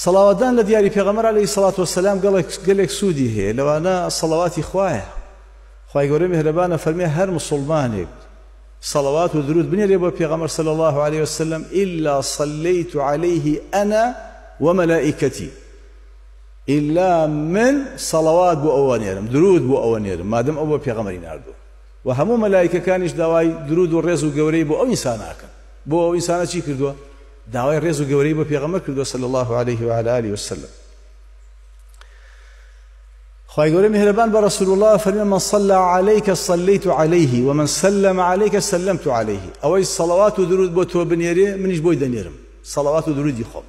صلاواتدان لە دیاری پێغەمبەر عەلەیهی سەڵات وەسەلام گەلێک سوودی هەیە لەوانە سەڵاواتی خوایە خوای گەورەی میهرەبانە فەرمێ هەر موسڵمانێک صلوات و درود بنێرێ بۆ پێغەمبەر صلی الله عليه وسلم إلا صليت عليه أنا وملائكتي إلا من صلوات بو أوانيرم درود بو أوانيرم ما دام أبو بيغمرين أردو وهمو ملائكة كانش داواي درود والرز وقوري بو أو إنسان أكن بو أو إنسان چی كردوا داواي الرز وقوري بو بيغمر كردوا صلى الله عليه وعلى آله وسلم خواهي قولي مهربان برسول الله فرمي من صلى عليك صليت عليه ومن سلم عليك سلمت عليه أوي الصلوات ودرود بو تو بنيري منيش بو دنيرم صلوات ودرود يخوم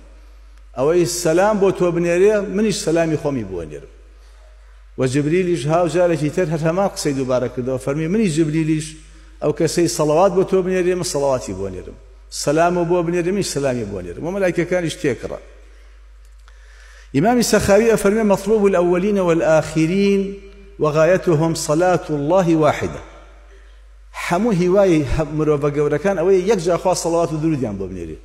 أوي السلام بو تو بنيري منيش سلامي خومي بو نيرم وجبريل يجهاو جالك ترهر ما قصيدو بارك الله فرمي منيش جبريليش أو كسي صلوات بو تو بنيري من صلواتي بو نيرم سلام بو بنيري منيش سلامي بو نيرم وملائكة كان يشتكر إمام السخاوي فرمي مطلوب الأولين والآخرين وغايتهم صلاة الله واحدة حمو هواي مروفا قوركان أوي يكجا أخوة صلوات ودرود يان ببنيري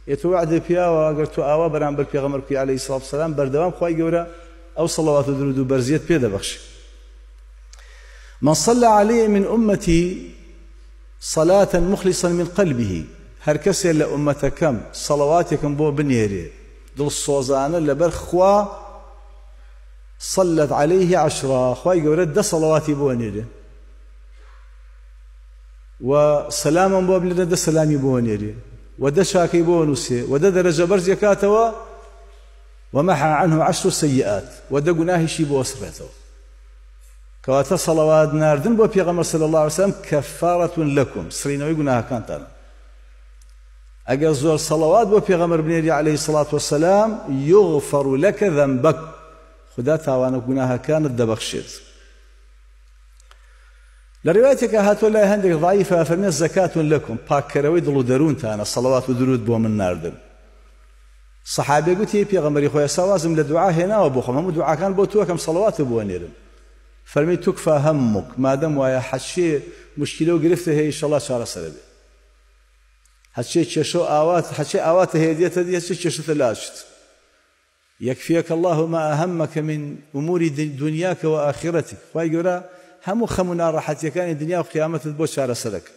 يتوعد بيا وقرتو آوا بران بالبيغمر عليه الصلاة والسلام بردوام خواهي قورا أو صلوات ودرود وبرزيت بيدا بخش من صلى عليه من أمتي صلاة مخلصا من قلبه هركسي لأمتكم صلواتكم بو بنيري دل الصوزانة لبرخوا صلت عليه 10 خواهي قورد ده صلواتي بوانيري وسلاما بوابلنا ده سلامي بوانيري وده شاكي بونسي وده درجة برزي كاتوا ومحى عنه 10 سيئات وده قناهي شي بوصرته كواتا صلوات ناردن بو بيغمر صلى الله عليه وسلم كفارة لكم سرينوي قناها كانت أنا أجل زور صلوات بو بيغمر بنيري عليه الصلاة والسلام يغفر لك ذنبك خدا تاوانا قناها كانت دبخشيت لروايتك هاتوا الله هندك ضعيفة فرمي الزكاة لكم باكروي دلو درون تانا الصلوات ودرود بو من ناردن صحابي قلت يا بيغمري خويا سوازم لدعاء هنا وبوخم هم دعاء كان بوتوا كم صلوات بو نيرن فرمي تكفى همك ما دام ويا حشي مشكلة وقرفته هي إن شاء الله شهر سلبي هاتشي تششو آوات هاتشي آوات هدية دي هاتشي تششو ثلاثة يكفيك الله ما أهمك من أمور دنياك وآخرتك ويقول همو خمنا راحت يكان الدنيا وقيامة بو شهر سلك